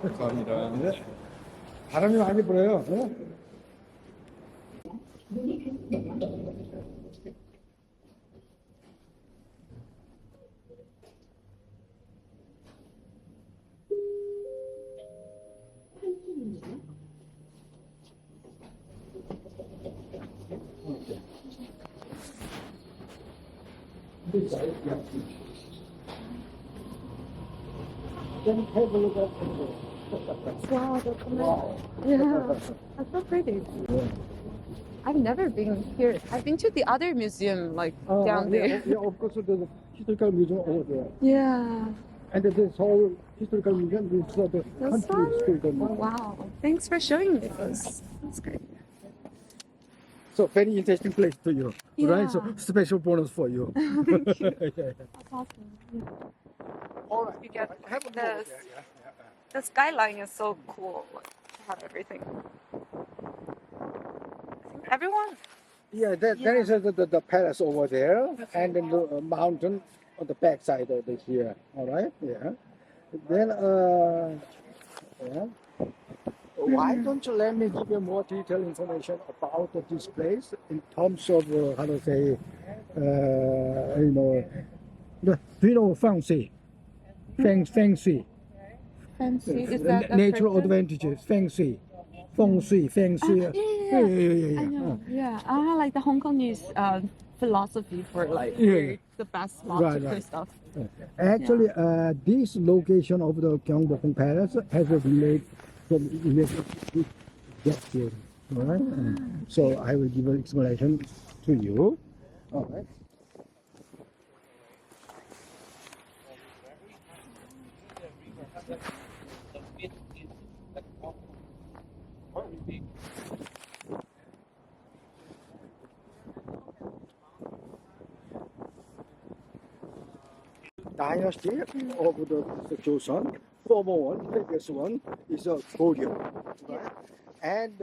감사합니다. 네. 바람이 많이 불어요. 네? Then have a look at it. Wow, yeah, that's so pretty. I've never been here. I've been to the other museum, like down there. Yeah, of course, the historical museum over there. Yeah. And this whole historical museum is the This country one? historical Oh, museum. wow. Thanks for showing me this. That's great. So very interesting place to you, right? So Yeah. special bonus for you. Thank you. Yeah. That's awesome. Yeah. All right. You get Have a the, look there. Yeah. the skyline is so cool. Like, to have everything. Everyone. Yeah, there is the palace over there, and then the mountain on the back side of the here. All right, yeah. Then, yeah. Why don't you let me give you more detailed information about this place in terms of how to say, you know, feng shui, feng shui, Fancy. Is that a natural person? advantages, feng shui, feng shui, feng shui. I know. Yeah. Like the Hong Kongese philosophy for like the best logic Right. stuff. Actually, this location of the Gyeongbokgung Palace has a related with that theory. All right. So I will give an explanation to you. All right. Dynasty of the Joseon, former one, previous one is a Goryeo, right? And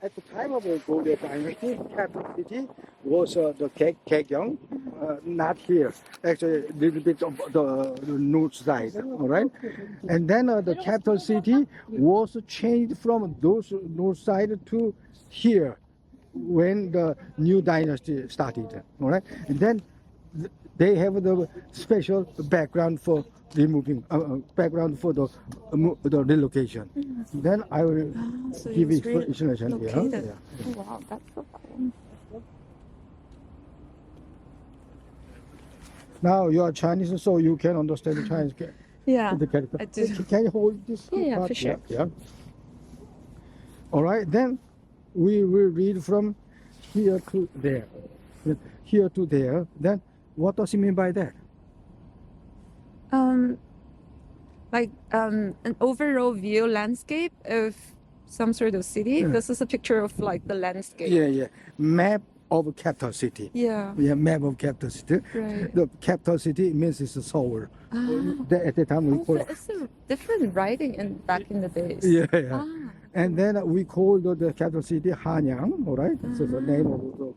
at the time of the Goryeo dynasty, capital city was the Gaegyeong, not here. Actually, a little bit of the north side, all right? And then the capital city was changed from those north side to here when the new dynasty started, all right? And then they have the special background for removing background for the relocation. Then I will So give it's explanation here. located. Yeah. Oh, wow, that's so cool. Now you are Chinese, so you can understand Chinese. Yeah, The character. I do. Can you hold this? Yeah, part? for sure. Yeah. All right. Then we will read from here to there. Here to there. Then what does it mean by that? Like an overall view landscape of some sort of city. Yeah. This is a picture of like the landscape. Yeah. Map of capital city. Yeah. Yeah, map of capital city. Right. The capital city means it's Seoul. At the time we Oh, call but it's a different writing back in the days. yeah. Ah, And then we call the capital city Hanyang, all right? So the name of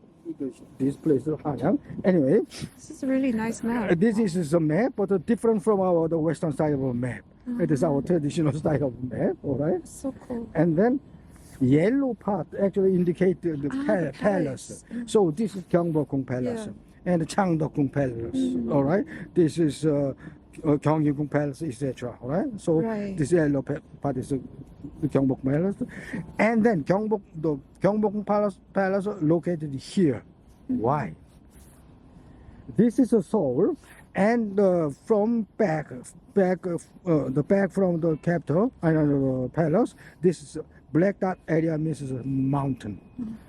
this place is Hanyang. Anyway, this is a really nice map. this is a map, but different from the western style of a map. It is our traditional style of map, all right? So cool. And then yellow part actually indicate the the palace. palace. So this is Gyeongbokgung Palace and Changdeokgung Palace. All right, this is Gyeongbokgung Palace, etc. All right, so this yellow part is the Gyeongbokgung Palace, and then the Gyeongbokgung Palace located here. Why? This is a Seoul, and from back from the capital, the palace. This is black dot area means a mountain.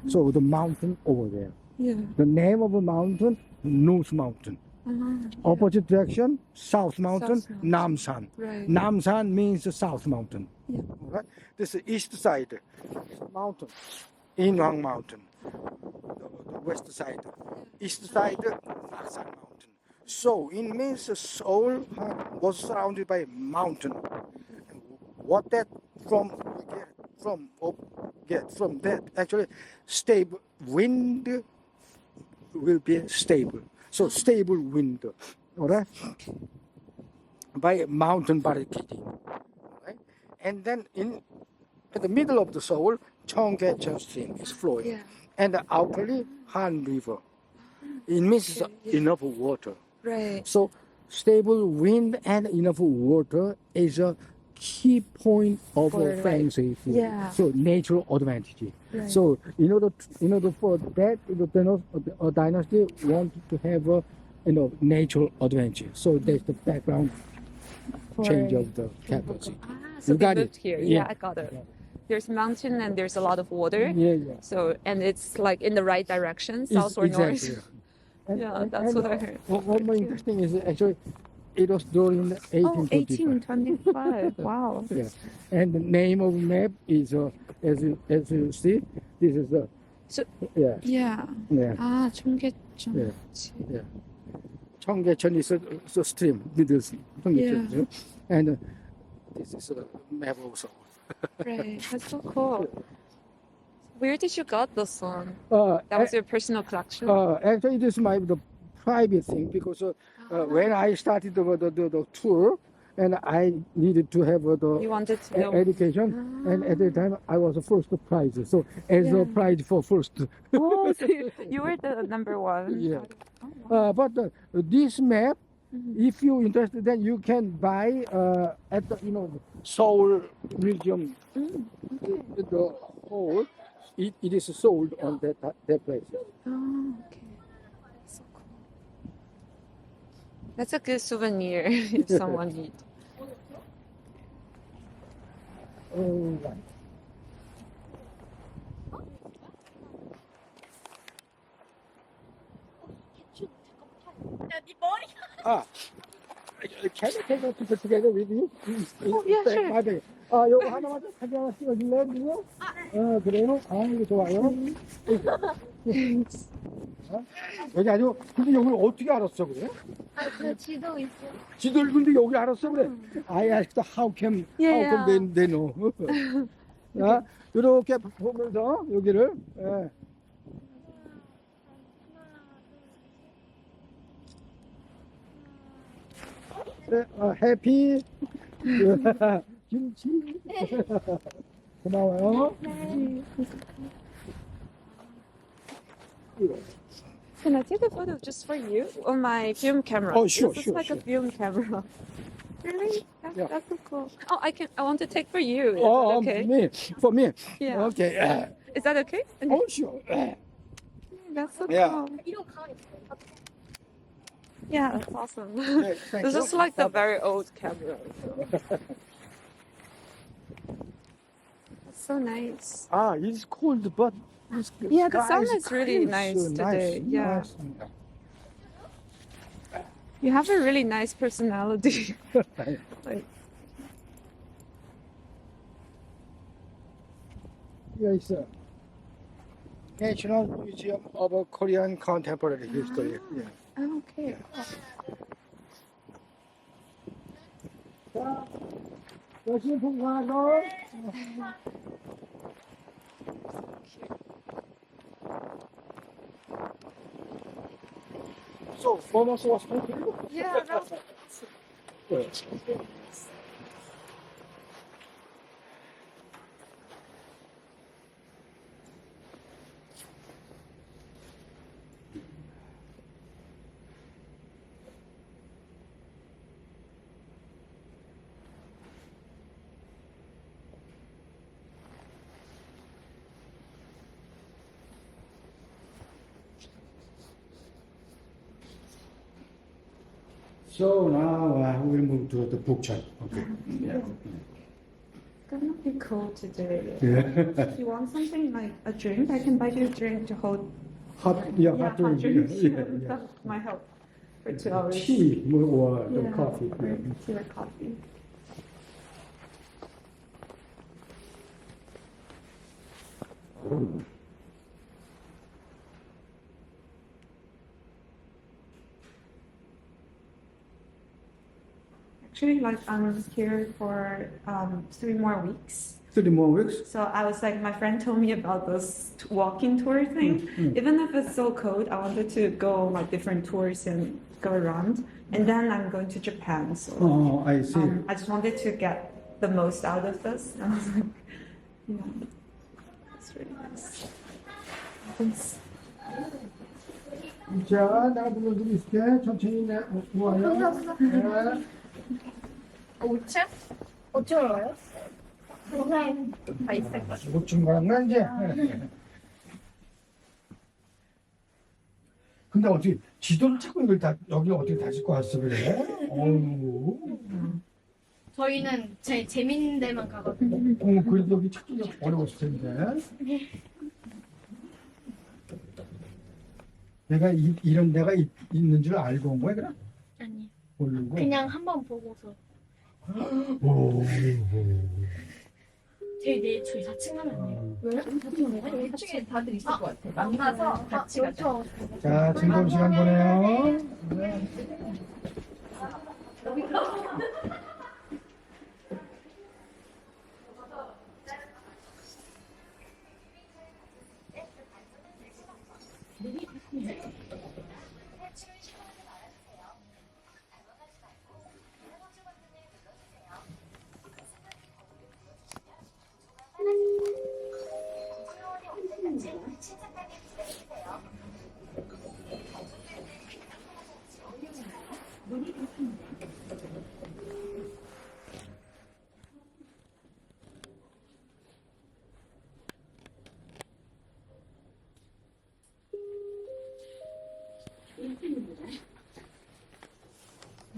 So the mountain over there. Yeah. The name of the mountain, North Mountain. Opposite direction, South Mountain, South Mountain. Namsan. Right. Namsan means the South Mountain. Yeah. Right? This is east side mountain, Inwang Mountain. The west side, east side, Namsan Mountain. So it means Seoul was surrounded by mountain. What that get from that actually stable wind will be stable. So stable wind, all right, by mountain barricading, right? And then in the middle of the Seoul, Cheonggyecheon stream is flowing, Yeah. and outerly Han River. It means Okay, yeah. enough water. Right. So stable wind and enough water is a key point of For, feng like, shui. yeah. So natural advantage. Right. So in order for that, the dynasty wanted to have a natural advantage. So that's the background change of the capital city. So You they got moved it? here. Yeah. Yeah, I got it. There's mountain and there's a lot of water. Yeah, yeah. So, and it's like in the right direction, south or Exactly. north. Yeah, that's what I heard. What more interesting is actually it was during the Oh, 1825. 1825. Wow. Yeah. And the name of map is as you see, this is So, yeah. yeah. Yeah. 아, 청계천. Yeah. Yeah. Cheonggyecheon is a stream, middle Cheonggyecheon. Yeah. And this is a map also. Right. That's so cool. Where did you got this one? Uh, That was your personal collection? Actually, this is the private thing because when I started the tour, and I needed to have You wanted to know. education, and at the time I was the first prize. So as a Yeah. prize for first. Oh, so you were the number one. Yeah. Oh, wow. But this map, Mhm. if you're interested, then you can buy at the Seoul Museum. Mm, okay. The whole it is sold on that place. Oh, okay. So cool. That's a good souvenir if someone needs. Right. Ah, can I take a picture together with you? Oh, yeah, sure. 맞아요. 요거 하나만 사진 하나 찍어줄래요, 그리고? 그래요? 이거 좋아요. 여기 아주, 근데 여기 어떻게 알았어, 그래? 그 지도 있어. 지도를 근데 여기 알았어, 그래? I asked how come Yeah. they know. 자, 이렇게 보면서 여기를, 예. 네, 해피 김치 고마워요. Can I take a photo just for you on my film camera? Oh, sure, This is sure, like sure. a film camera. Really? Yeah. That's so cool. Oh, I want to take for you. Is Oh, that okay? me, for me. Yeah. Okay. Is that okay? Oh, sure. That's so Yeah. cool. 이런 거 있어. Yeah, that's awesome. Thank This you. is like the very old camera. That's so nice. It's cold, but Yeah, the sky sun is really clear, nice so today. Yeah. nice. You have a really nice personality. Like, Here is a National Museum of Korean Contemporary History. Yeah. oh, okay. 자, 열심히 공부하고. So, former source. Yeah, that's So now we'll move to the Bokchon. Okay. Yeah. gonna be cool today. Yeah. If you want something like a drink, I can buy you a drink to hold. Hot Hot drink. drinks. Yeah. That might help for 2 hours. Tea or the Yeah, coffee. or tea or coffee. Actually, like I'm here for 3 more weeks. 3 more weeks. So I was like, my friend told me about this walking tour thing. Even if it's so cold, I wanted to go like different tours and go around. And then I'm going to Japan, so Oh, I see. I just wanted to get the most out of this. I was like, yeah, it's really nice. Thanks. 자, 내가 불러드릴게. 천천히 와요. 네. 5층? 5층으로 가요? 동생 다 있을 거예요. 못 중간가 이제. 근데 어떻게 지도를 찾고 이걸 다 여기 어떻게 다시 거 왔어 그래? 어우. 저희는 제일 재밌는 데만 가거든요. 그래도 여기 찾기가 어려웠을 텐데. 내가 이런 데가 있는 줄 알고 온 거야 그럼? 아니, 모르고. 그냥 한번 보고서. 오. 저희 4층 가면 안 돼요. 왜? 4층에 다들 있을 것 같아요. 만나서 같이 가자. 자, 즐거운 시간 보내요. 네.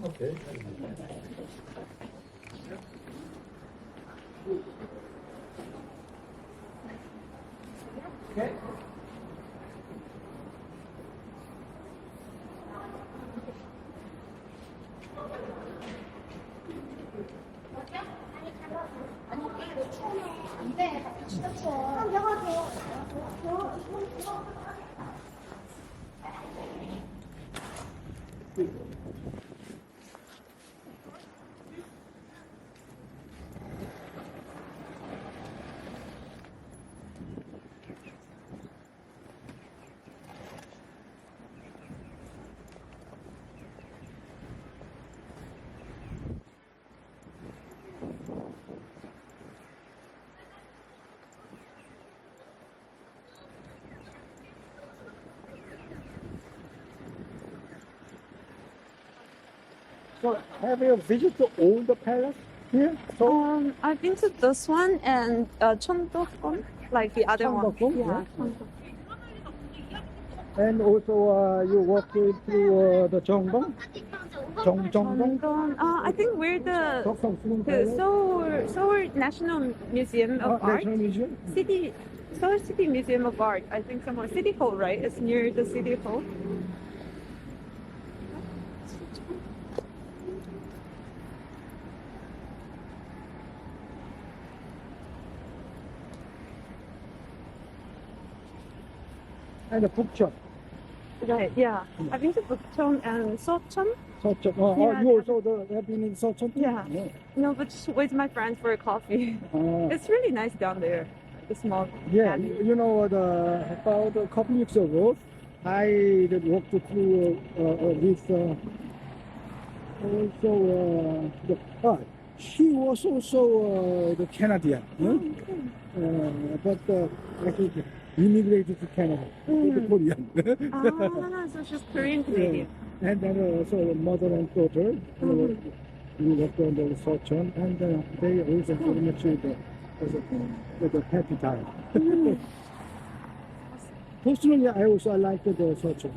Okay. Okay. So, have you visited all the palace here? So, I've been to this one and Cheongdokgon, like the other one. Cheongdokgon, Yeah. and also you walk through the Cheongdong? Cheongdong? Cheongdokgon. I think we're the Seoul National Museum of Art. National Museum? Seoul City Museum of Art. I think somewhere. City Hall, right? It's near the City Hall. And the Bokchon. Right, yeah. I've been to Bokchon and Seocheon. Seocheon. Yeah, You also have been in Seocheon? Yeah. No, but just with my friends for a coffee. It's really nice down there. The small Yeah, alley. you know, about a couple weeks ago, I walked through with she was also the Canadian, but I think immigrated to Canada, the Korean. So she's Korean Canadian. And then also mother and daughter, we worked on the Seocheon, and they also very much with a happy time. Personally, I also like the Seocheon.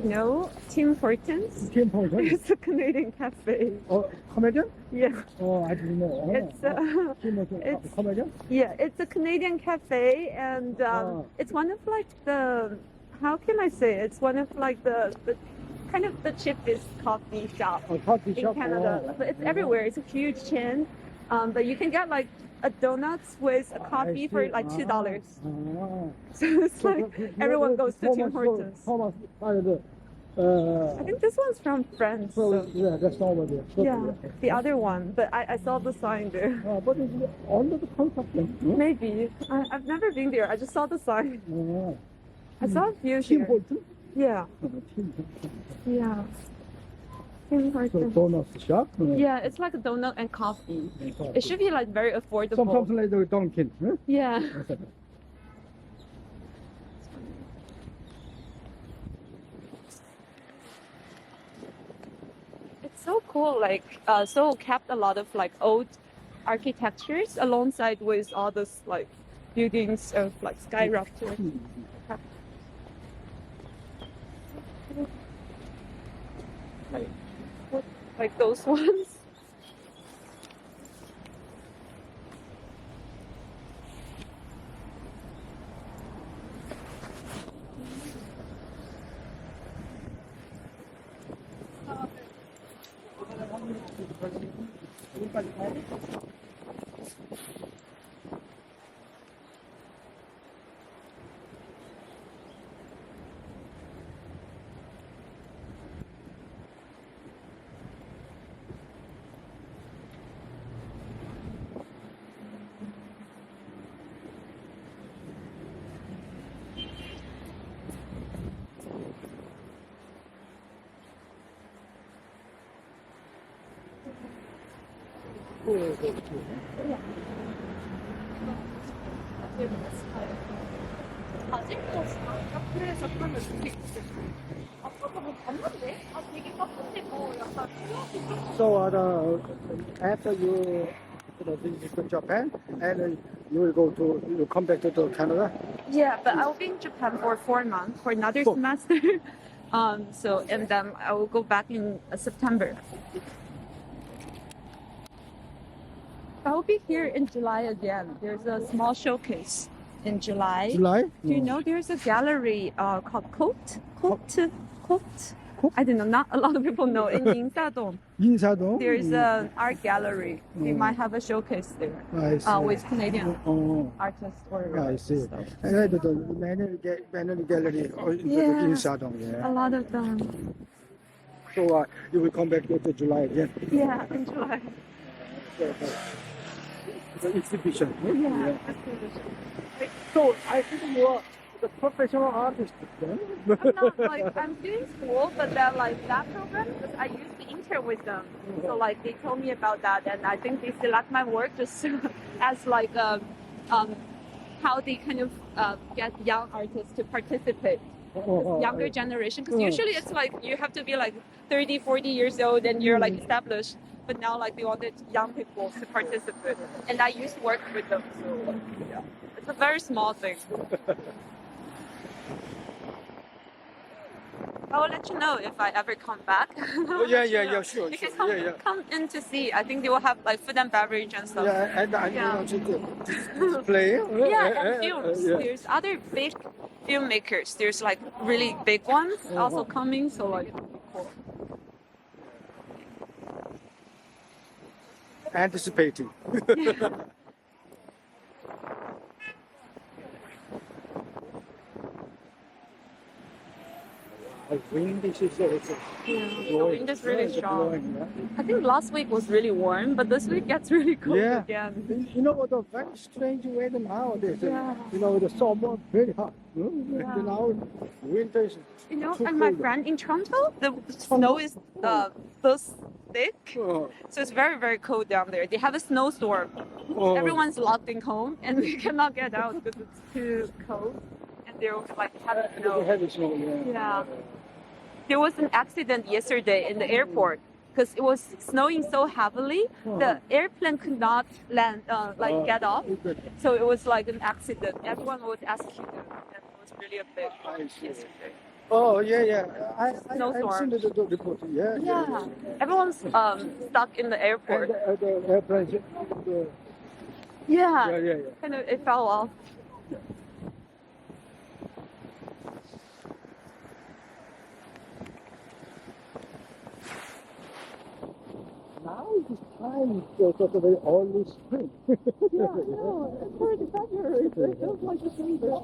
No, Tim Hortons. Tim Hortons. It's a Canadian cafe. Oh, comedian? Yeah. Oh, I didn't know. It's Tim Hortons, it's- comedian? yeah, it's a Canadian cafe, and it's one of like the, how can I say? It's one of like the kind of the cheapest coffee shop Oh, coffee in shop. Canada. Oh, But it's everywhere. It's a huge chain. But you can get like a donuts with a coffee for like $2. Ah. So it's like everyone goes to Tim Hortons. Thomas, I think this one's from France. So. yeah, that's over there. Yeah, the other one, but I saw the sign there. But it's under the construction. No? Maybe. I've never been there. I just saw the sign. I saw a few Tim here. Hortons? Yeah, Tim Hortons. yeah. Tim So Hortons. donut shop? Yeah, it's like a donut and coffee. It should be like very affordable. Sometimes like the Dunkin'. Huh? Yeah. It's so cool. Like, Seoul kept a lot of like old architectures alongside with all those like buildings of like skyscrapers. Like those ones. So after you visit Japan and you will you come back to Canada. Yeah, but I'll be in Japan for 4 months for another Oh. semester. So and then I will go back in September. I will be here in July again. There's a small showcase in July. July? Do you know there's a gallery called Coat? Coat? I don't know. Not a lot of people know. In Insadong, 인사동? there's an art gallery. They might have a showcase there I see. with Canadian Oh, artists or I see. stuff. And the Manor Gallery Yeah. in Sadong, A yeah. lot of them. So you will come back to July again. Yeah, in July. The exhibition. Yeah. So I think you are the professional artist. I'm not like I'm doing school, but then like that program, because I used to intern with them. So like they told me about that, and I think they select my work just as like how they kind of get young artists to participate. Younger generation, because usually it's like you have to be like 30, 40 years old and you're like established. But now like they wanted young people to participate, and I used to work with them. So yeah, it's a very small thing. I will let you know if I ever come back. Oh, yeah, sure. You can sure. come in to see. I think they will have like food and beverage and stuff. Yeah, and I Yeah. want you to display. Yeah, and films. Yeah. There's other big filmmakers. There's like really big ones also coming. So like, it'll be cool. Anticipating. Wind is also The wind is really strong. blowing, I think last week was really warm, but this week gets really cold Yeah. again. You know what, the very strange weather nowadays. Yeah. You know, the summer very hot. Yeah. And now winter is You know, too and my cold. friend in Toronto, the snow is this thick. Oh, So it's very, very cold down there. They have a snowstorm. oh. Everyone's locked in home and they cannot get out because it's too cold. And they're like having snow. Heavy snow, yeah. Yeah. There was an accident yesterday in the airport because it was snowing so heavily. The airplane could not land, get off. So it was like an accident. Everyone was asking them, and it was really a big I see. yesterday. Oh, yeah, yeah. I've Snowstorm. seen the report. Yeah, yeah, Yeah, everyone's stuck in the And airport. the airplane, Yeah, yeah, yeah, yeah. kind of it fell off. Now it is time for sort of a early spring. Yeah, I know. It's already February. It feels like December.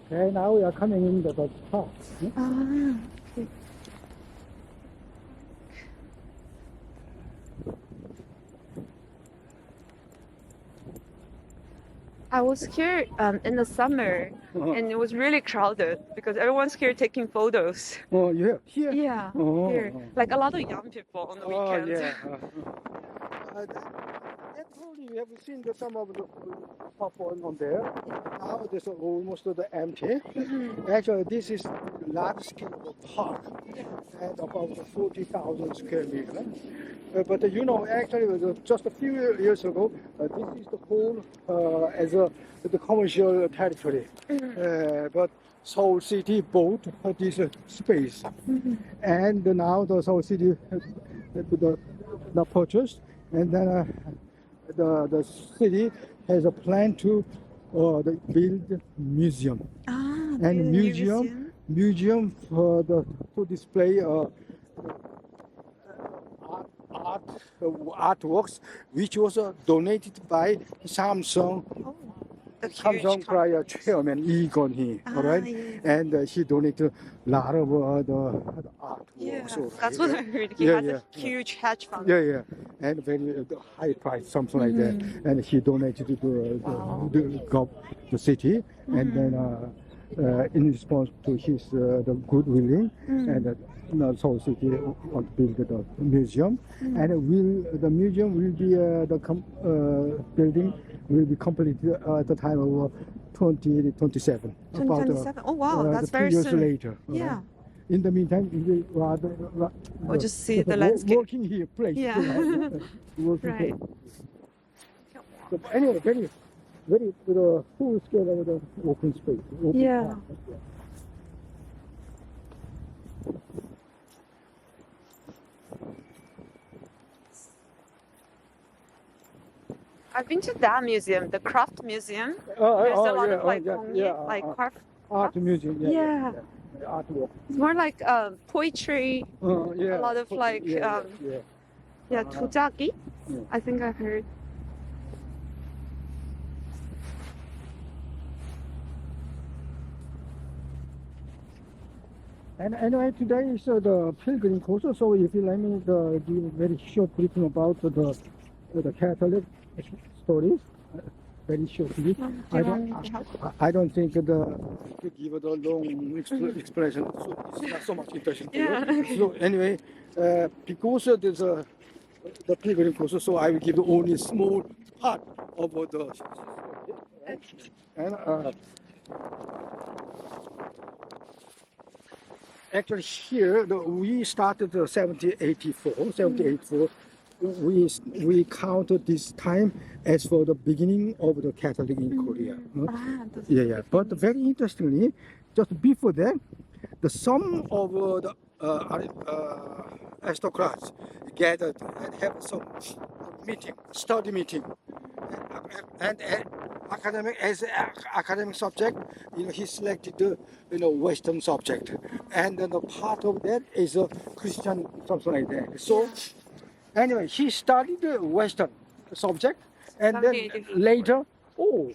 Okay, now we are coming in the park. Ah. I was here in the summer, and it was really crowded because everyone's here taking photos. Oh, yeah, here? Yeah, Oh, here, oh. like a lot of young people on the Oh, weekends. yeah. That probably we have seen some of the pop on there. Now there's almost the empty. Actually, this is large scale park at about 40,000 square meters. But you know, actually, just a few years ago, this is the whole as the commercial territory. But Seoul City bought this space, and now the Seoul City the purchased, and then the city has a plan to build museum Ah, and the museum for to display artworks which was donated by Samsung. Oh, the huge Samsung prior companies. chairman Lee Gon-hee, all right, yeah. and he donated a lot of the artworks. Yeah, over that's here. what I heard. He Yeah, has yeah, a huge hedge fund. Yeah, yeah, and very high price, something like that. And he donated to Wow. the city, and then in response to his the good willing, and Seoul City want to build the museum, and the museum will be building will be completed at the time of 2027. 2027. Oh wow, that's the 2 very years soon. later. Yeah. In the meantime, we will We'll just see the landscape. Working here, place. Yeah. Working Right. place. So anyway, very full scale of the open space. Open Yeah. park. I've been to that museum, the craft museum. There's a lot of like craft. Art museum. Yeah. Artwork. It's more like poetry. Yeah. A lot of like 도자기. Yeah. I think I heard. And anyway, today is the pilgrim course. So if you let me give a very short briefing about the Catholic stories, very shortly. I don't think to give the long explanation. So it's not so much interesting. So anyway, because there's the pilgrim course, so I will give only a small part of the story. And actually here we started 1784. We counted this time as for the beginning of the Catholic in Korea. Yeah. But very interestingly, just before that, the some of the aristocrats gathered and have some study meeting, and academic subject, he selected the Western subject, and then the part of that is a Christian, something like that. So Anyway, she studied Western subject, and then 78. later, oh,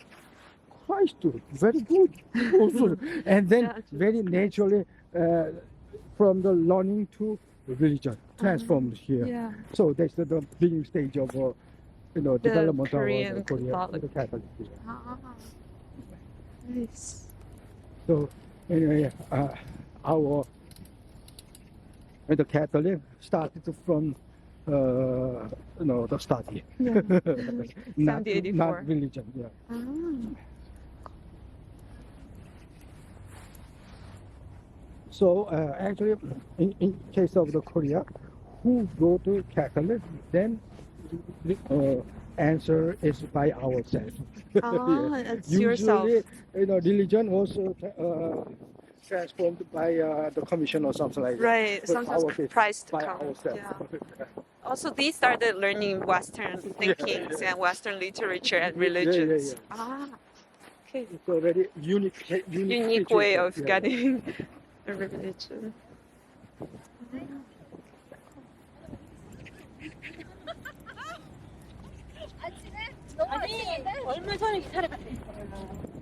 Christ, very good. Also, and then Yeah, very naturally, from the learning to religion, transformed here. Yeah. So that's the beginning stage of, development Korean of Korea, Catholic. the Catholic. Ah, nice. So anyway, our the Catholic started from the study, Yeah. not 7084. religion. Yeah. Ah. So actually, in case of the Korea, who go to Catholic, then answer is by ourselves. Ah, it's Usually, yourself. Religion was transformed by the commission or something like that. Right. But Sometimes our case, Christ by come. ourselves. Yeah. Also, they started learning Western thinkings and Western literature and Yeah, yeah, religions. yeah. Ah, okay. It's a very unique Unique way situation. of Yeah. getting a religion. 아니 얼마 전에 기다려봤어.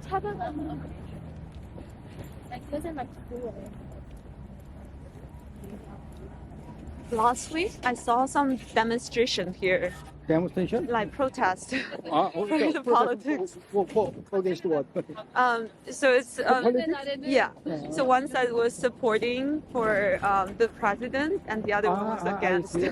차단하는 나 그것만 듣고 Last week, I saw some demonstration here, Demonstration? like protest. For the politics. For against what? So it's Politics? yeah. So one side was supporting for the president, and the other one was I against. see.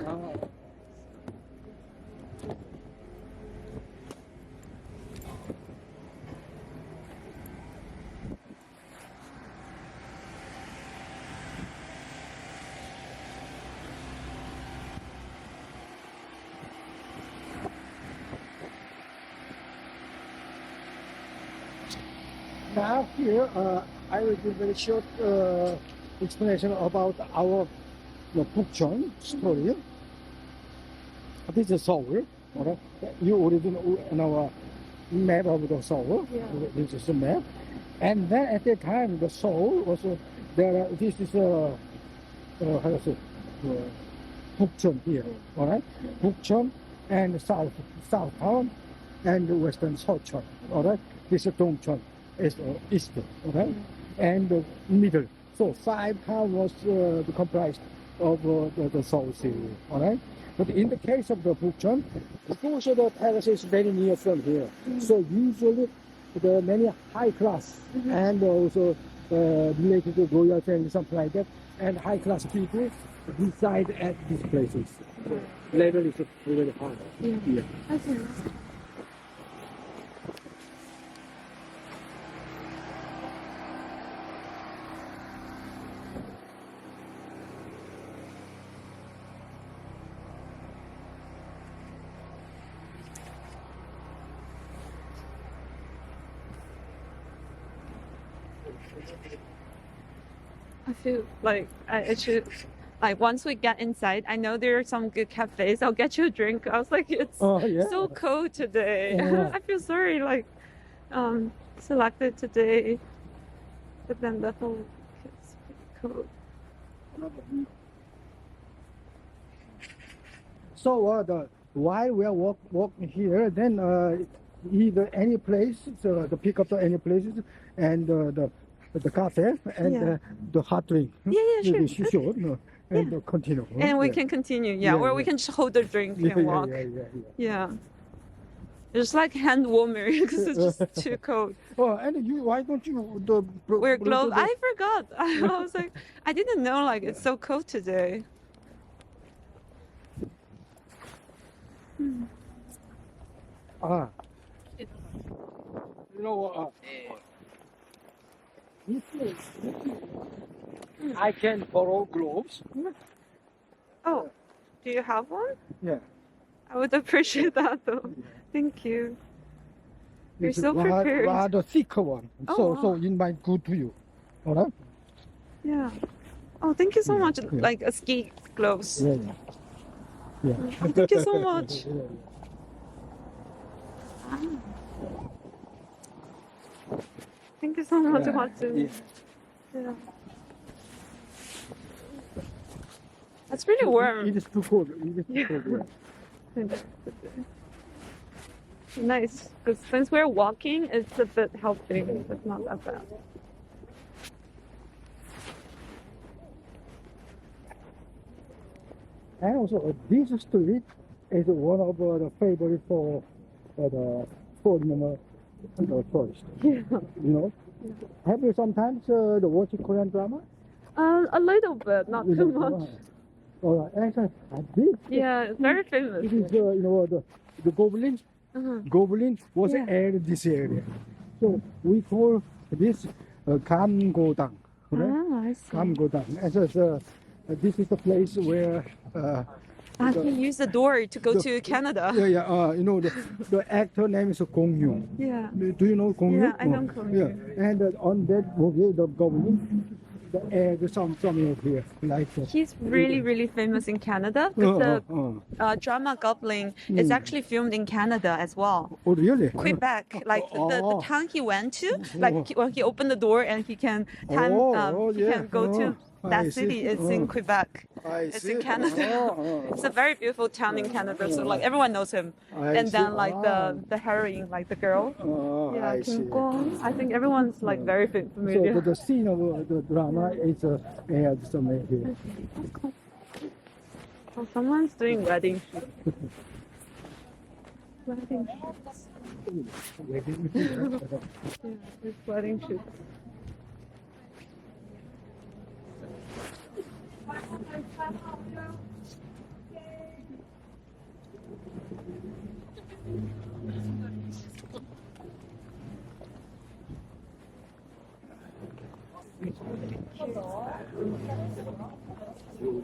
Now here, I will give a short explanation about our Bokchon story. This is Seoul. Alright? You already know our map of the Seoul. Yeah. This is the map. And then at that time, the Seoul was there. This is how to say, Bokchon here. Alright, Bokchon and South Town and Western Seoul. Alright, this is Dongchon. Is east, okay, and middle. So 5 towns was comprised of the Seoul city, all right. But in the case of the Bokchon, because the palace is very near from here, so usually the many high class and also related to royal family, something like that, and high class people reside at these places. So level is really high. Yeah. Okay. I feel like I should, like once we get inside, I know there are some good cafes. I'll get you a drink. I was like, it's Oh yeah. so cold today. Yeah. I feel sorry, like, selected today, but then the whole it's cold. So while we are walking here, then either any place, so to pick up any places, and the cafe and Yeah. the hot drink. Yeah, yeah, sure. Sure. No, and continue. And we Yeah. can continue, Yeah, or we yeah. can just hold the drink Yeah, and walk. yeah. Yeah. It's like hand warmer because it's just too cold. Oh, and you, why don't you Wear gloves. I forgot. I was like, I didn't know like it's so cold today. Ah. You know, I can borrow gloves. Oh, do you have one? Yeah. I would appreciate that though. Thank you. You're This is so prepared. rather thicker one. Oh, So wow. it might good to you. All right? Yeah. Oh, thank you so Yeah, much. yeah. Like a ski gloves. Yeah. Oh, thank you so much. Yeah. Thank you so much, Yeah, Hwa-jun. yeah. Yeah. It's really warm. It is too cold. It is too cold. Yeah. Nice, because since we're walking, it's a bit helping. It's not that bad. And also, this street is one of the favorite for the foreigner tourists. Yeah. You know, have you sometimes watch Korean drama? A little bit, not too much. All right, actually, this Yeah, it's very famous. it is the goblin. Uh-huh. Goblin was Yeah. in this area, so we call this Gamgodang. Right? Ah, I see. Gamgodang. And so, this is the place where. He used the door to go the- to Canada. Yeah. The actor name is Gong Yoo. Yeah. Do you know Gong Yoo? Yeah, I know Gong Yoo. Yeah, and on that movie, the goblin, the egg somewhere here, like. He's really famous in Canada because the drama Goblin is Mm. actually filmed in Canada as well. Oh, really? Quebec, like the Oh. town he went to, like Oh. when he opened the door and he can he yeah. can go to I that see. city. It's in Quebec. I It's see. in Canada. It's a very beautiful town in Canada, so like everyone knows him. I And see. then like the heroine, like the girl. Yeah, I see. Kim Kwon. I think everyone's like very So familiar. the scene of the drama is aired somewhere here. Oh, someone's doing wedding shoot. Wedding shoots. Yeah, it's wedding shoots.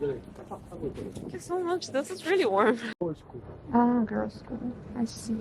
Thank you so much. This is really warm. Ah, girls' school. I see.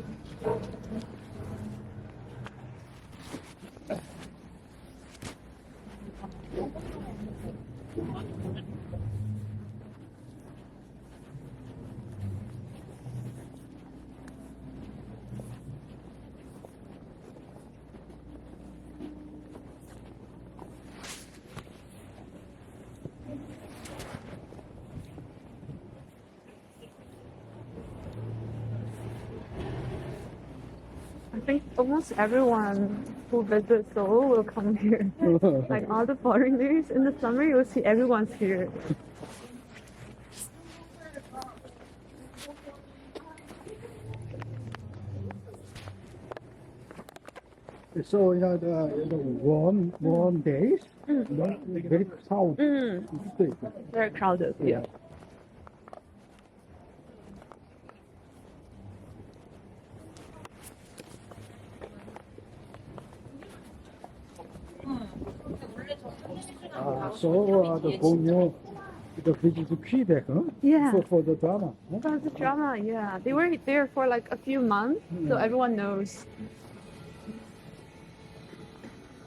I think almost everyone who visits Seoul will come here. Like all the foreigners in the summer, you'll see everyone's here. So the warm days, very crowded. Very crowded. Yeah. So the Gong the visit to Quebec, huh? Yeah. For the drama. Huh? For the drama, yeah. They were there for like a few months, so everyone knows.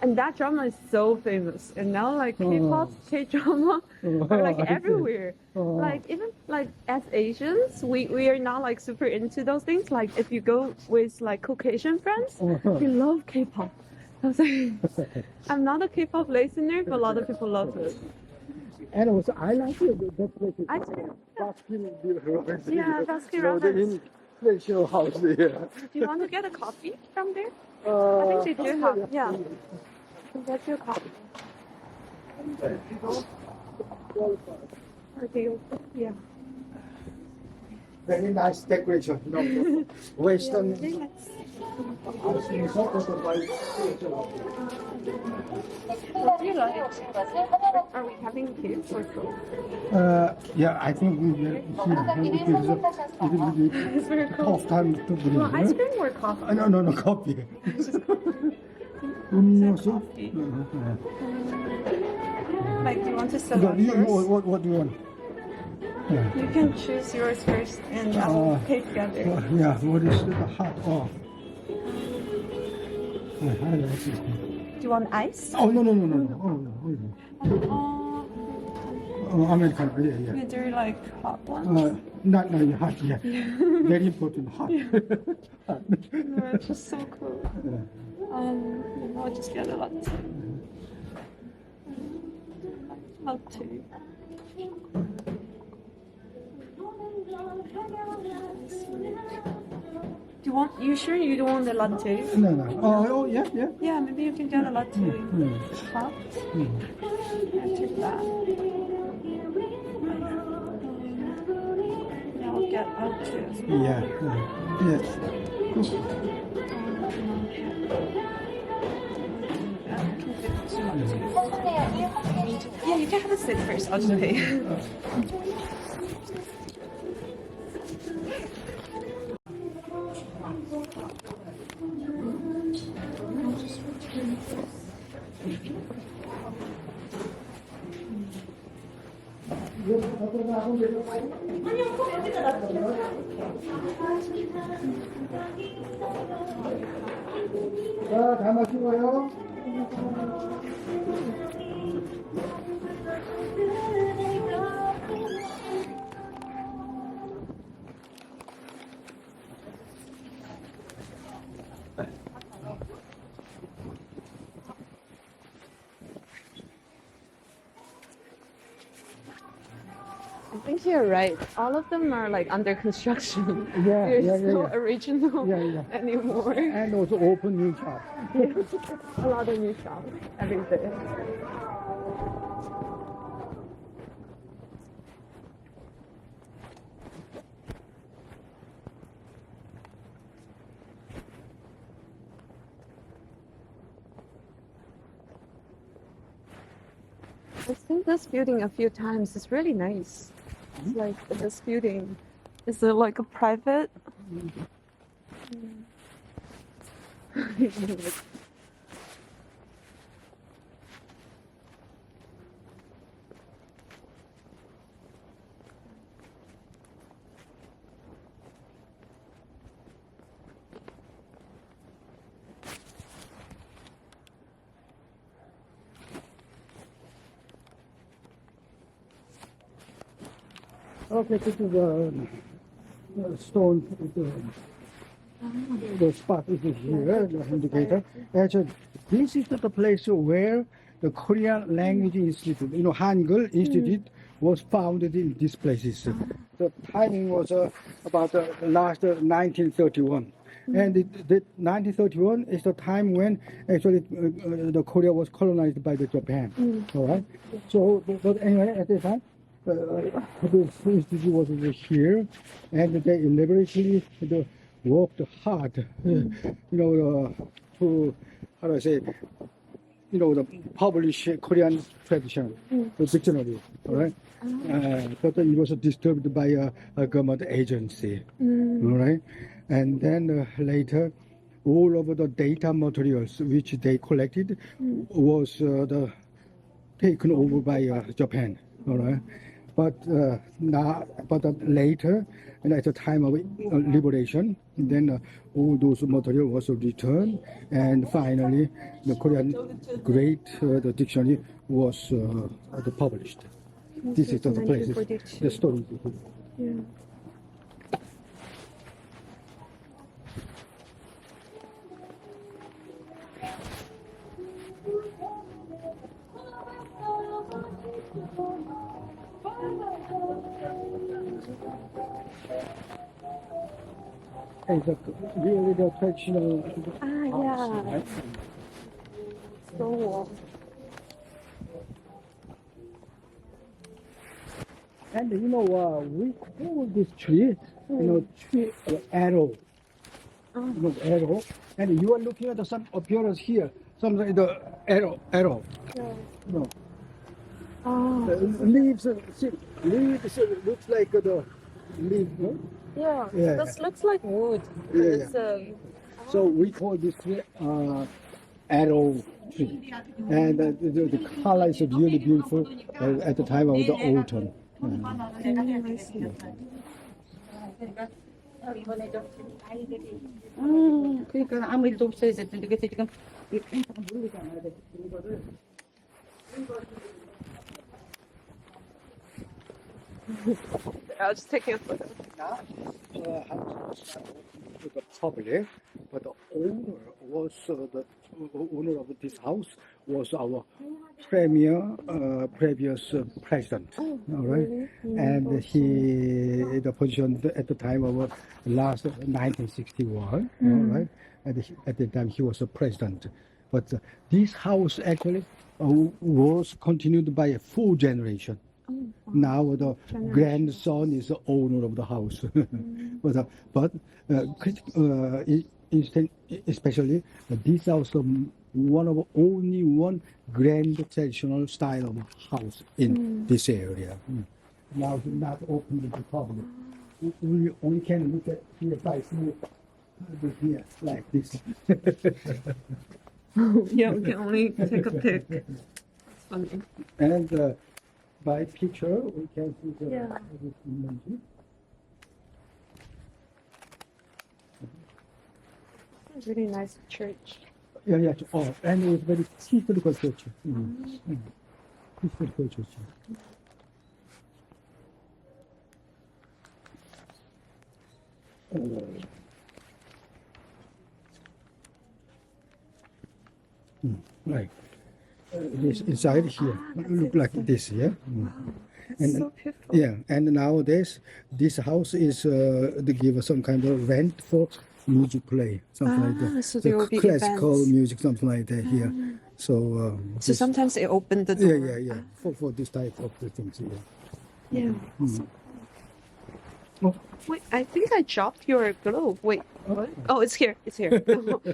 And that drama is so famous. And now like K-pop, K-drama are like I see. everywhere. Like even like as Asians, we are not like super into those things. Like if you go with like Caucasian friends, they love K-pop. I was like, I'm not a K-pop listener, but a lot of people love it. And also, I like it. That place is I think, Baskin-Robbins. Yeah, Baskin So the Robbins. influential house here. Do you want to get a coffee from there? I think they do have, yeah. You can get you a coffee. Are they open? Yeah. Very nice decoration. Western. Very nice. What do you like? Are we having kids or so? Yeah, I think we will It's very tough cold. time to bring. Well, ice cream or coffee? No, coffee. Coffee. Like, do you want to select first? What do you want? Yeah. You can choose yours first and I'll pay together. Yeah, what is the hot? Oh. I like it. Do you want ice? Oh, no. Oh, no. American, yeah. Is there like hot ones? Not hot, yeah. Very important, hot. Hot. No, it's just so cool. I'll just get a latte. Latte. Do you want? You sure you don't want the latte? No. Oh, yeah. Yeah, maybe you can get a latte. Hot. I'll take that. Yeah, I'll get latte as well. Yeah. Yes. Yeah, you can have a sip first. I'll just pay. 자, 다 마시고요. I think you're right. All of them are like under construction. Yeah, There's no original Yeah. anymore. And also open new shop. A lot of new shops every day. I've seen this building a few times. It's really nice. It's like this building is like a private. Okay, this is a stone. The spot is here, the indicator. Actually, this is the place where the Korean Language Institute, Hangul Institute, was founded in these places. The timing was about the last 1931. And the 1931 is the time when actually the Korea was colonized by the Japan. All right. So, but anyway, at the time, this institute was over here, and they elaborately worked hard, to how do I say, the publish Korean tradition, the dictionary, all right. But it was disturbed by a government agency, all right. And then later, all of the data materials which they collected was taken over by Japan, all right. But later, and at the time of liberation, then all those material was returned, and finally, the Korean great the dictionary was published. This is the place, the story. Yeah. It's really the traditional house, Yeah. right? So warm. And we call this tree, tree arrow. Arrow. And you are looking at some appearance here, some the arrow. Yeah. The leaves looks like the leaf. No? Yeah. Yeah. This looks like wood. Yeah, It's So we call this tree arrow tree, and the color is really beautiful at the time of the autumn. 그러니까 아무 일도 없어야 되는데 그래서 지금 이 펜스가 모르잖아요. 이거를 I was just taking a photo. Now, house was not open to the public, but the owner was the owner of this house was our previous president. Oh, All right, really? and he the position at the time of last 1961. All right, at the time he was a president, but this house actually was continued by a full generation. Now the grandson is the owner of the house, but especially this house one of only one grand traditional style of house in this area. Now not open to the public. We only can look at here by here like this. Yeah, we can only take a pic. It's funny. And by picture, we can see the Yeah. image. It's a really nice church. Yeah. Oh, and it's very historical church. Historical church. Right. This inside here look like this, yeah. It's And- so beautiful. Yeah, and nowadays this house is to give some kind of rent for music play, something like that. So there will be classical events. music, something like that here. So So this- sometimes they open the door. yeah. For this type of the things, yeah. Yeah. Oh. Wait, I think I dropped your globe. Wait, what? Oh, it's here. It's here.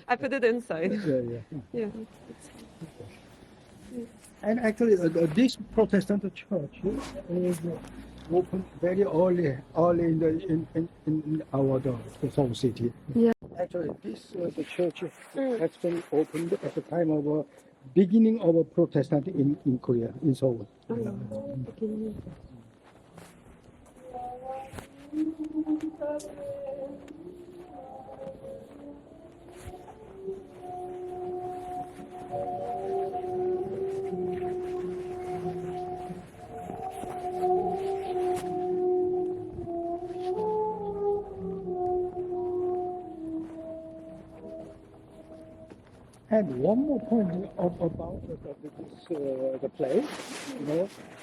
I put it inside. Yeah. Yeah. And actually, this Protestant church is opened very early in our the Seoul city. Yeah. Actually, this the church has been opened at the time of beginning of a Protestant in Korea, in Seoul. And one more point about the place,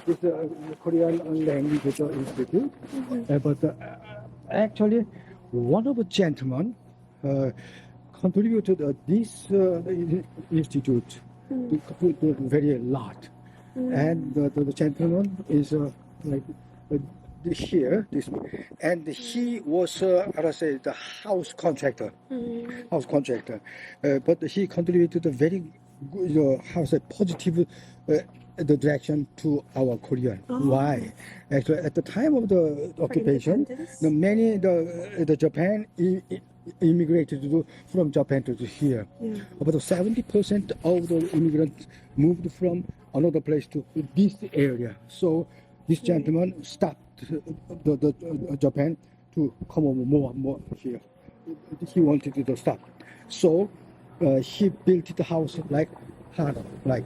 is the Korean Language Institute. But actually, one of the gentlemen contributed this institute to very lot. And the gentleman is like here, and he was, the house contractor. But he contributed a very good, positive the direction to our Korean. Why? Actually, at the time of the occupation, the Japan immigrated from Japan to here. About 70% of the immigrants moved from another place to this area. So this gentleman stopped the Japan to come over more here. He wanted to stop. So he built the house like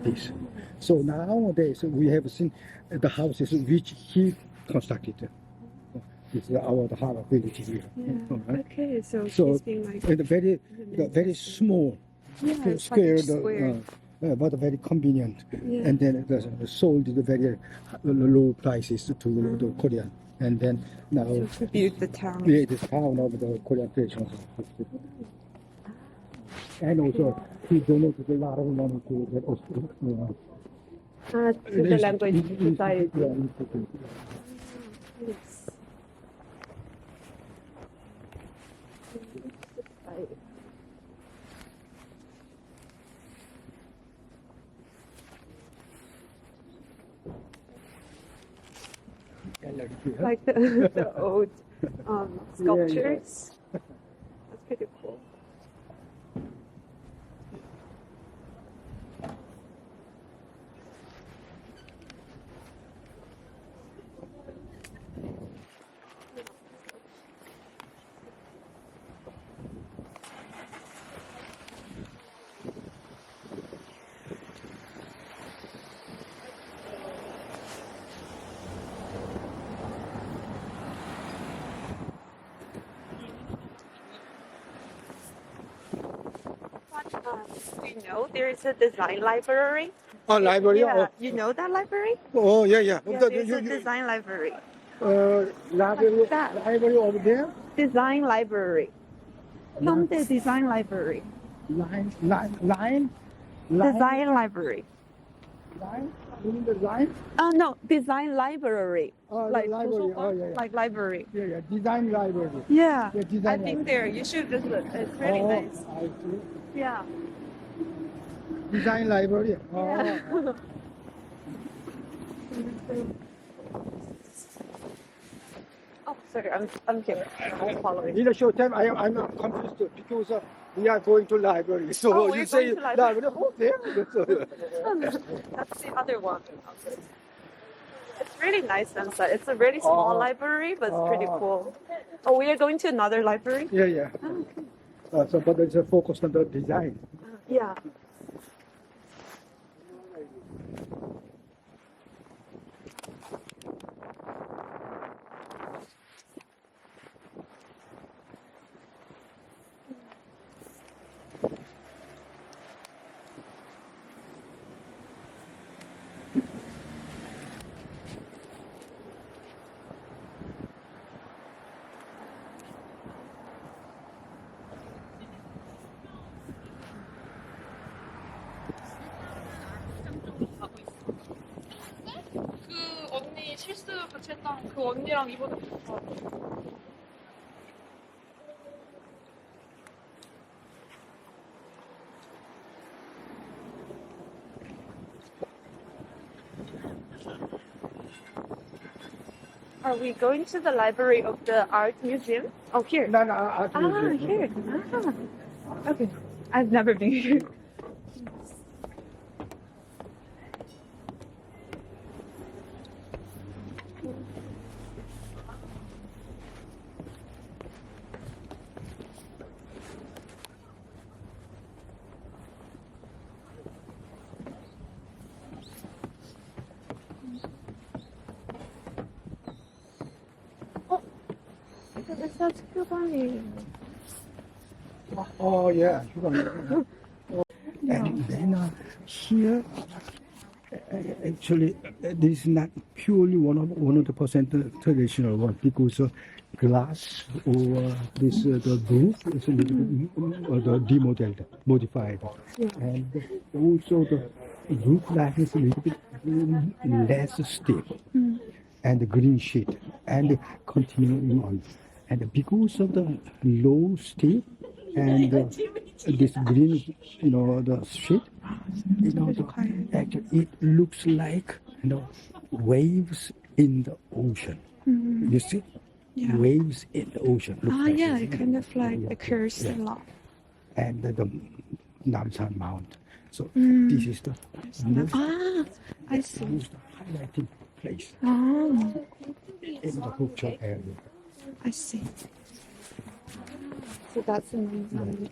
this. So nowadays we have seen the houses which he constructed. This is our Hara village here. Alright. Okay, so So he's being like and very small, it's square, like a square. but very convenient. Yeah. And then sold the very low prices to the Korean. And then now to build the town. it is town of the Korean creation. And also he donated a lot of money to the To the language society. Yeah, institute. Yes. Like the old sculptures. That's pretty cool. Do you know there is a design library? Oh, library. Yeah, you know that library? Oh, yeah, yeah. Yeah, there's a design library. Library, That. library over there. Design library. Hyundai Design Library. Line. Design library. Line. You mean the line? No, design library. Oh, the Like library. Oh, yeah, yeah. like library. Yeah, yeah. Design library. Yeah, Yeah, design I've library. been there. You should visit. It's really Oh, nice. I see. Yeah. Design library. Oh. Yeah. Oh, sorry, I'm here. I'm following. In a short time, I'm confused because we are going to library. So Oh, you we're say going to library. Oh, there. That's the other one. It's really nice inside. It's a really small library, but it's pretty cool. Oh, we are going to another library? Yeah, yeah. So, but it's focused on the design. Yeah. 그 언니 실수 붙였던 그 언니랑 이번에 붙었어. Are we going to the library of the art museum? Oh, here. No, Here. Okay. I've never been here. That's funny. Oh, yeah. And then here, actually, this is not purely 100% traditional one because glass or this the roof is a little bit demodeled, modified, and also the roof line is a little bit less stable, and the green sheet, and continuing on. And because of the low steep and this green, the sheet, actually it looks like, waves in the ocean. You see? Yeah. Waves in the ocean. Yeah, it kind of like occurs a lot. And the Namsan Mount. So this is the I see. most highlighting place Oh, in the Bokchon area. I see. So that's amazing.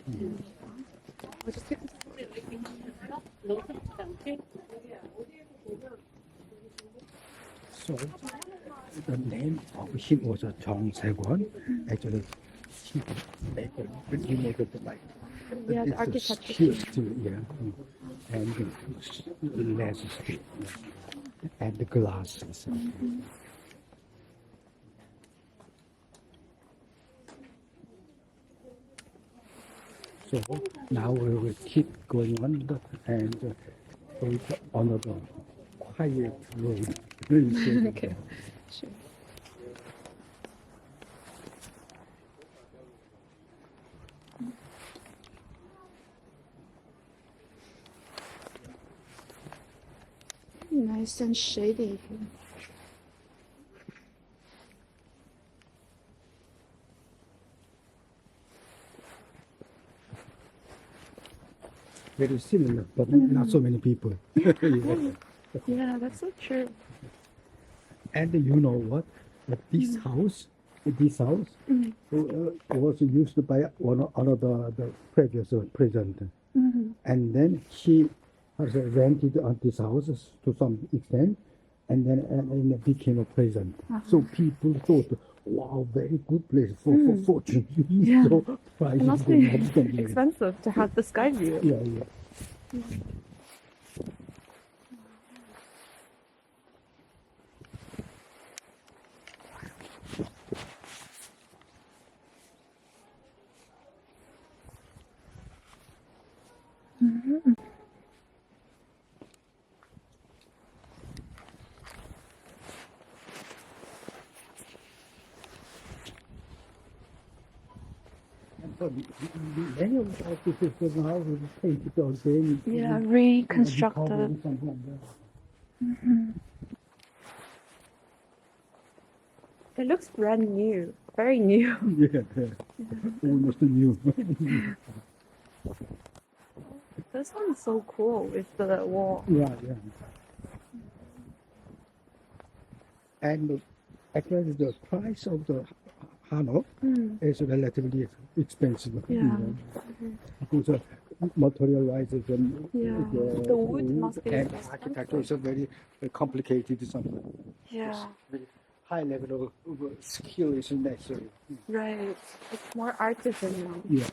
So the name of him was Jong Se-kwon. Actually, he made it like Yeah, the it's architecture. still, and less steel, and the glasses. So now we will keep going on and go to another quiet road. Okay, sure. Nice and shady here. Very similar, but not so many people. Yeah, that's so true. And you know what? This house was used by one of the previous president. And then he has rented this house to some extent, and then and became a president. So people thought, wow, very good place for fortune. Yeah. So It prices must go be up completely. expensive to have the sky view. Yeah, yeah. But many of the artificial houses painted or same. Yeah, reconstructed. Something like that. It looks brand new, very new. Yeah, almost new. This one is so cool with the wall. Yeah, yeah. And actually, the price of the Hano is relatively expensive. Yeah. Because material-wise, Yeah. The wood must be and expensive. architecture is a very complicated something. Yeah, Very high level of skill is necessary. right. It's more artisanal. Yeah.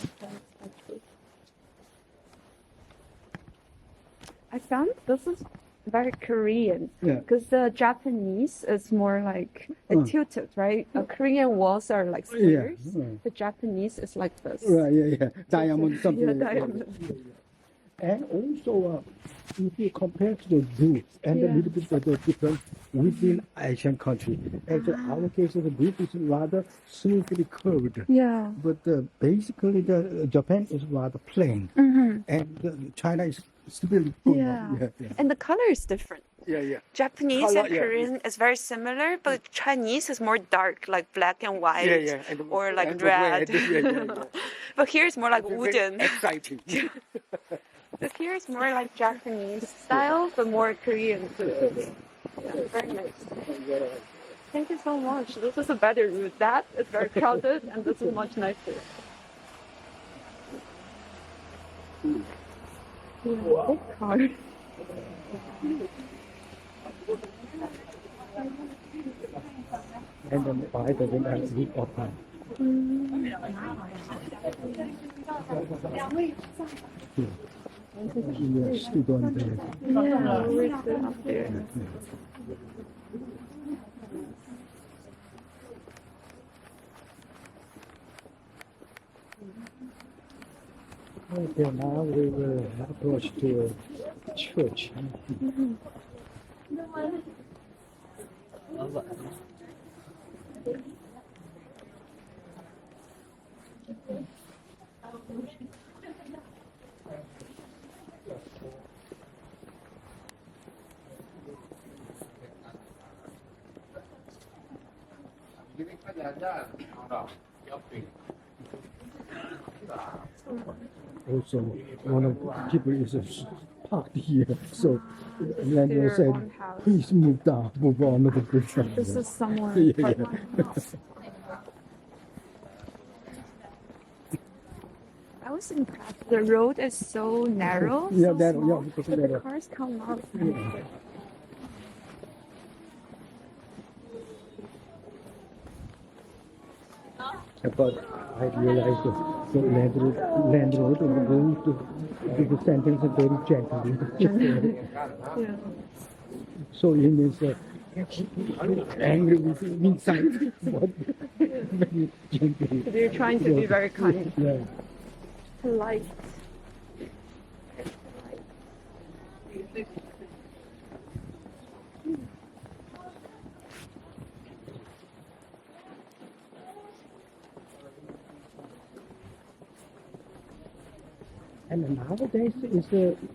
I found this is very Korean Yeah. because the Japanese is more like tilted, right? Korean walls are like Yeah. stairs. The Japanese is like this. Right, yeah. Diamond something. Yeah, like that. diamond. And also, if you compare to the roof and a Yeah. little bit of the difference within Asian country, and our case, the roof is rather smoothly curved. Yeah. But basically, the Japan is rather plain, and China is still Yeah. yeah. And the color is different. Yeah, yeah. Japanese Color, and yeah, Korean is very similar, but Chinese is more dark, like black and white, Yeah, yeah. And, or like and red. Yeah, yeah, yeah. But here it's more like Very wooden. exciting. But here it's more like Japanese style, but more Korean too. Yeah, very nice. Thank you so much. This is a better route. That is very crowded, and this is much nicer. Yeah, big car. And then by the way, I sleep all time. Yeah, stood on there. Yeah, we're still up there. Okay, now we will approach to a church. Also, one of the people is parked here, so the landlord Their said, own house. please move down, move on to the bridge. This is somewhere. Yeah, quite yeah. nice. I was impressed. The road is so narrow. Yeah, so narrow, small, yeah, because but the narrow. cars come up. But I realized the landlord is going to give the sentence very gently. Yeah. So he means angry with inside, but very gently. They're trying to be very kind, Yeah. polite. And nowadays it's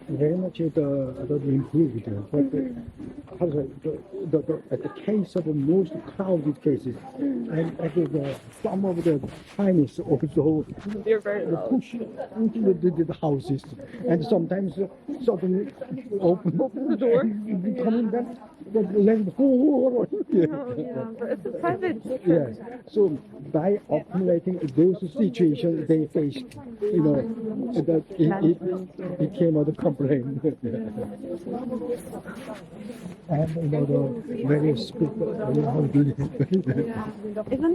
very much the improved. But how to say, the case of the most crowded cases, and I think some of the Chinese also They're very loud. push into the houses, and sometimes suddenly open the door, coming back, the land. Oh, yeah, but it's a private. Yeah. So by accumulating those situations they face, in management. became a complaint. And the various people, Yeah, even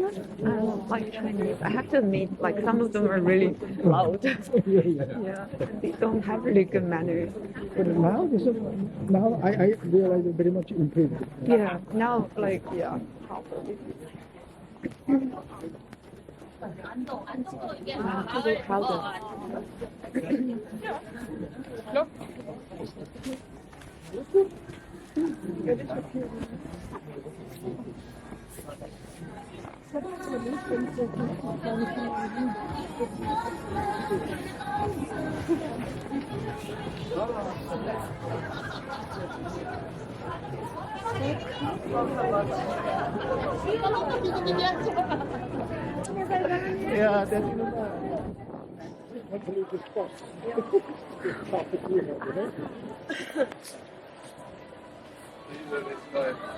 like Chinese, I have to admit, like some of them are really loud. Yeah, they don't have really good manners. But now I realize it very much improved. Yeah, now like yeah, probably. Too crowded. Yeah, that's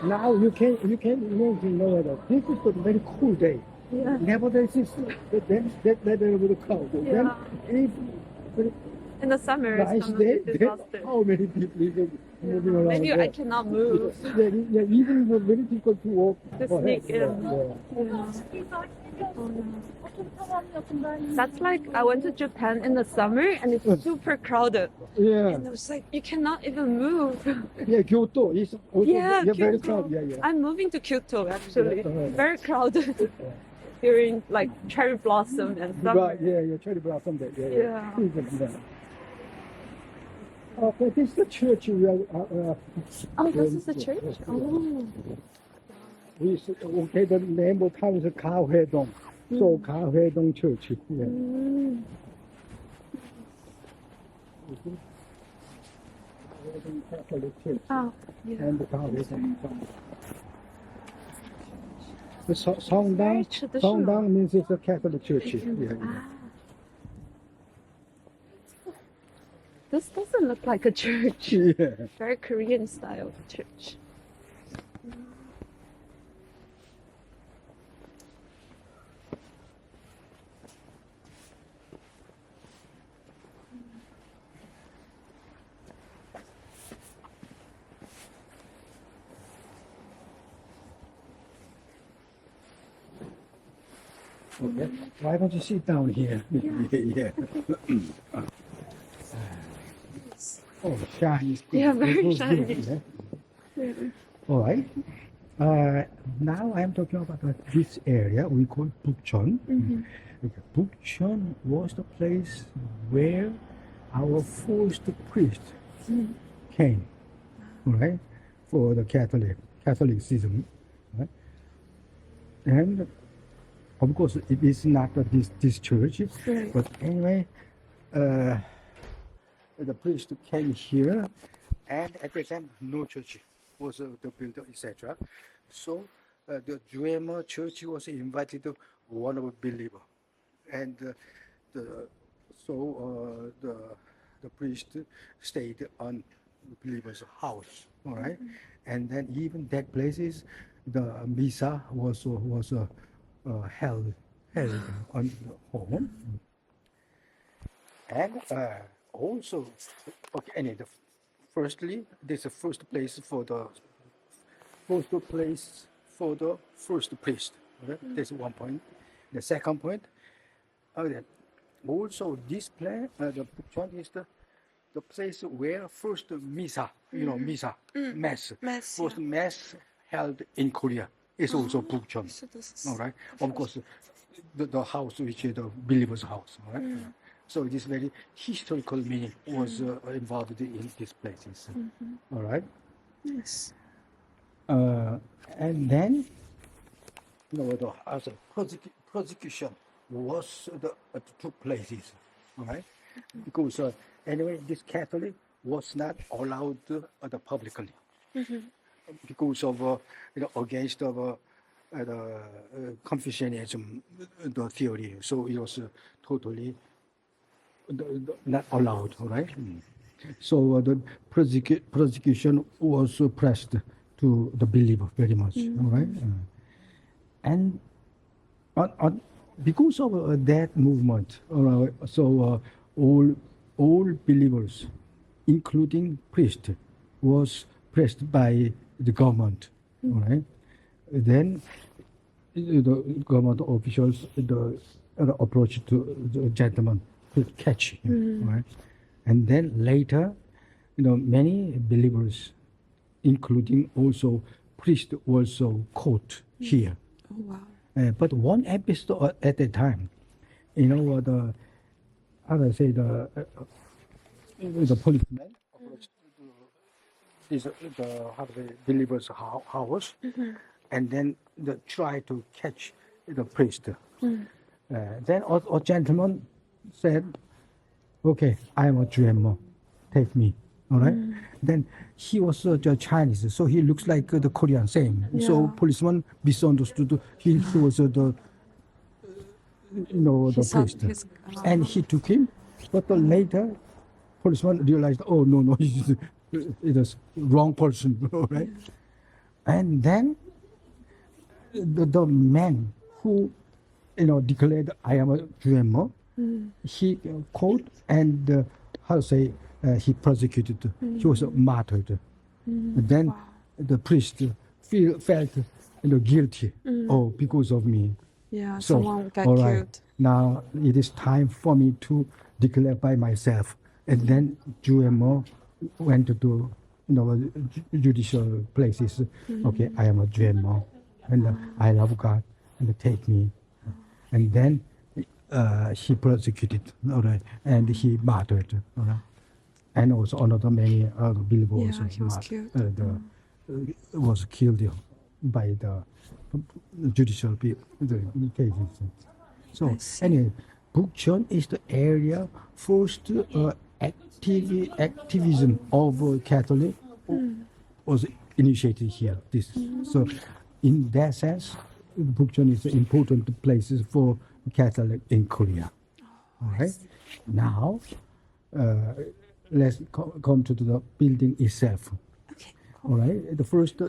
now you can imagine that this is a very cool day. Yeah. Nevertheless, that little crowd. Yeah. Then if In the summer, it's nice gonna day, be then disaster. how many people is moving around? Maybe there? I cannot move. Yeah, even it's very difficult to walk. To sneak in. That's like I went to Japan in the summer and it's super crowded. Yeah, And it was like you cannot even move. yeah, Kyoto is also Yeah, very Kyoto. crowded. Yeah. I'm moving to Kyoto actually. Yeah. Very crowded during like cherry blossom and summer. Right, yeah, cherry blossom day. Yeah. Okay, this is the church we are. Oh, this is the church? Oh. Okay, the name of town is Gaohaedong. So Gaohaedong Church. Yeah. Mm. Catholic Church. Oh, yeah. And the Gaohaedong. The Very Songdang. traditional. Songdang means it's a Catholic church. Yeah. Ah. This doesn't look like a church. Yeah. Very Korean style church. Okay. Why don't you sit down here? Yeah. Oh, shiny. is good. Yeah, very It was shiny. good, yeah. All right. Now I'm talking about this area we call Bokchon. Okay. Bokchon was the place where our first priest came, right, for the Catholicism, right? And of course, it is not this church, Right. but anyway, the priest came here, and at the time, no church was the builder, etc. So the Dreamer Church was invited to one of the believer, and the priest stayed on the believer's house, all right, and then even that places, the misa was held on the home, and also, okay, anyway, firstly, this is the first place for the first priest. Okay? That's one point. The second point, okay, also this place, the Bokchon is the place where first misa, misa, mass, first mass held in Korea is also Bokchon. So this is All right. Of course, the house which is the believer's house. All right. So this very historical meaning was involved in these places. All right. yes. And then, as a persecution was took places. All right. Because anyway, this Catholic was not allowed publicly. Because of against the Confucianism, the theory, so it was totally not allowed, right? So the persecution was pressed to the believer very much, all right? And because of that movement, all right, so all all believers, including priests, was pressed by the government. All right. Then the government officials approached to the gentleman to catch him. All right. And then later, many believers, including also priests, also caught here. Oh, wow. But one episode at a time, how do I say, the policeman approached the how to say, believer's house, and then try to catch the priest. Then a gentleman said, "Okay, I am a dreamer, take me." All right. Then he was Chinese, so he looks like the Korean same. So Yeah. policeman misunderstood. He was the priest, and he took him. But later, policeman realized, oh no, it is wrong person, all right? And then the man who declared I am a dreamer, he caught and how to say he persecuted. He was martyred. Then the priest felt guilty. Oh, because of me. Yeah, So, someone got all right, killed. now it is time for me to declare by myself. And then GMO went to judicial places. Okay, I am a GMO, and I love God, and take me. And then he persecuted, all right, and he martyred, all right. And also another many believers Yeah, he was killed. was killed by the judicial cases. So I see. anyway, Bokchon is the area first activism of Catholic was initiated here. So in that sense, Bokchon is an important place for Catholic in Korea. All right. Now, let's come to the building itself. Okay. All right. The first, the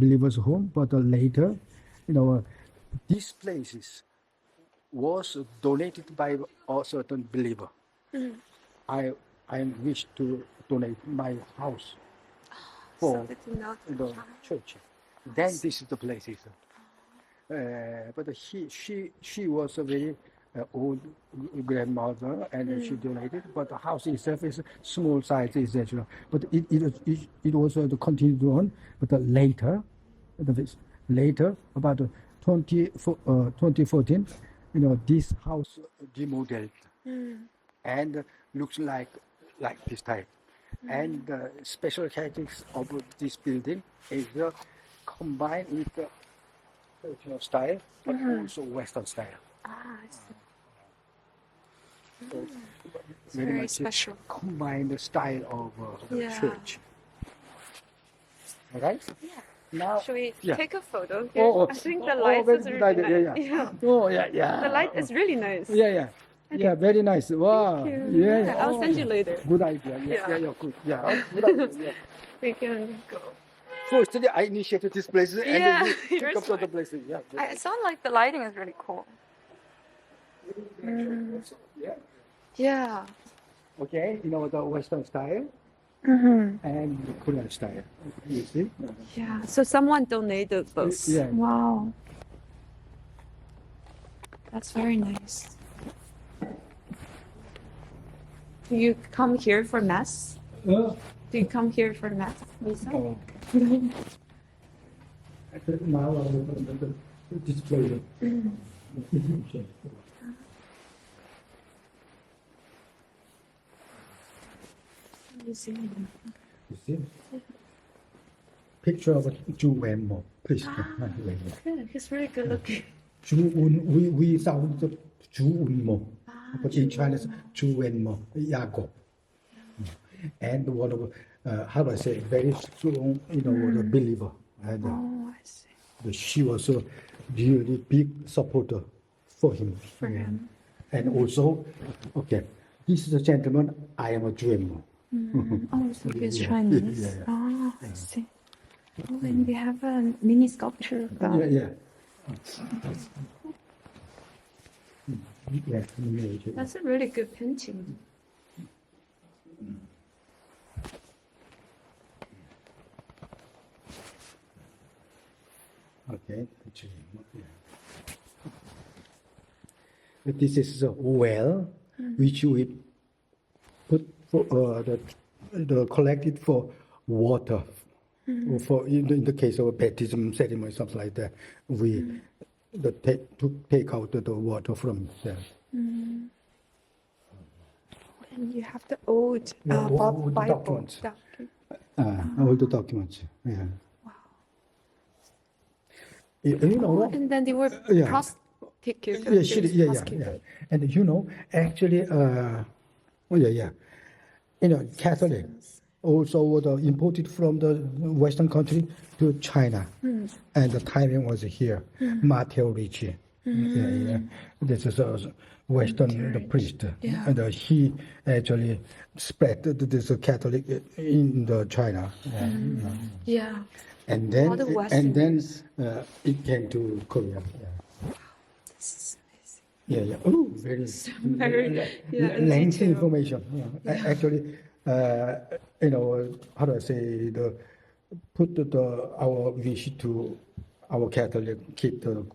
believers' home, but later, these places was donated by a certain believer. I wish to donate my house for So they did not. the church. Then this is the places. But she was a very old grandmother, and she donated. But the house itself is small size, etc. But it also continued on. But later, about 2014, this house remodeled and looks like this type. And the special characteristics of this building is combined with the traditional style, but also Western style. Ah, I see. So It's very special. combine the style of the Yeah. church. All right? Yeah. Now, Should we yeah. take a photo here? Oh, I think the light very is good really idea. nice. Yeah. Oh, yeah. The light is really nice. Yeah. Yeah, very nice. Wow. Thank you. Yeah. I'll send you later. Good idea. Yeah. Yeah, good. Yeah, good idea. Yeah. We can go. Firstly, I initiated this place, and Yeah, then you you're pick up the smart. places. Yeah. It sounds like the lighting is really cool. Yeah. Yeah. Okay, the Western style and the Korean style. You see? Yeah. So someone donated those. Yeah. Wow. That's very nice. Do you come here for mass? Do you come here for mass, Lisa? Oh. Now the display. You see? You see? Picture of Ju Wenmo. Please. Good. He's very good looking. We sound the Ju Unmo. But in Chinese, Ju Wenmo, Yago. And one of, how do I say, very strong, the believer. And Oh, I see. she was a really big supporter for him. For him. And also, okay, this is a gentleman, I am a dreamer. Oh, so he's Yeah. Chinese. Yeah. Oh, I see. Oh, and they have a mini sculpture of that. Yeah. Yeah, image. That's a really good painting. Okay, actually, yeah. This is the well which we put for the collected for water. For in the case of a baptism ceremony, something like that, we take out the water from there. And you have the old Yeah, old Bible documents. document. All the documents. Yeah. You know what? And then they were Yeah. prosecuted. Yeah, yeah. And actually, yeah. Catholic also was imported from the Western country to China, and the timing was here. Matteo Ricci, yeah. This is a Western the priest, Yeah. and he actually spread this Catholic in the China. Yeah. And All the Western then it came to Korea. Yeah. This is amazing. Yeah. Oh, very, lengthy detail. information. Yeah. Actually, how do I say, put our wish to our Catholic keep the